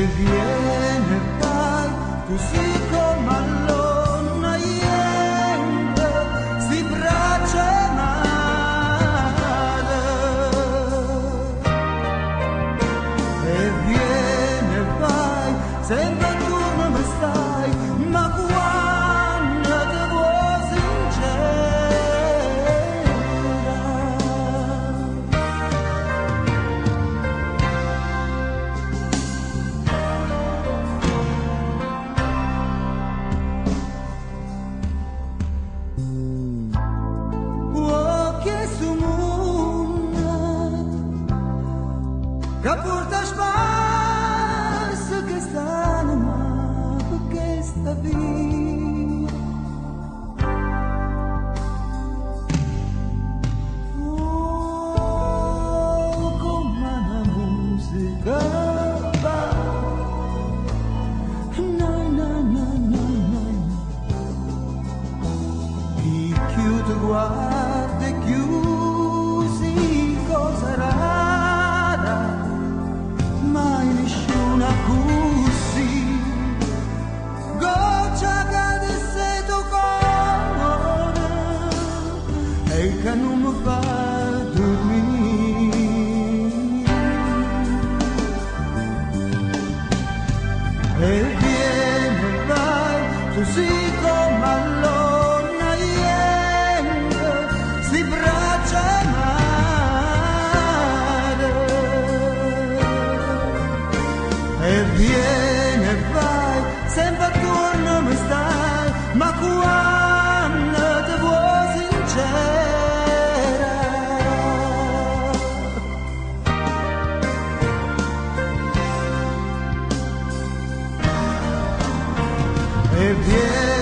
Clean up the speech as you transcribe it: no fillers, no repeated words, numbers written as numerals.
viene e vai così come allora niente si braccia male e viene e vai sempre tu non mi stai ma quando ti vuoi che porta spazio che stanno ma perché sta via oh come la musica va no no no no no chi chiude guarda e chiusi cosa rara mai nessuna così goccia che se tu cuore e che non mi fa dormire e viene e vai così come allora niente si braccia e viene e vai, sempre attorno mi stai, ma quando ti vuoi sincera e viene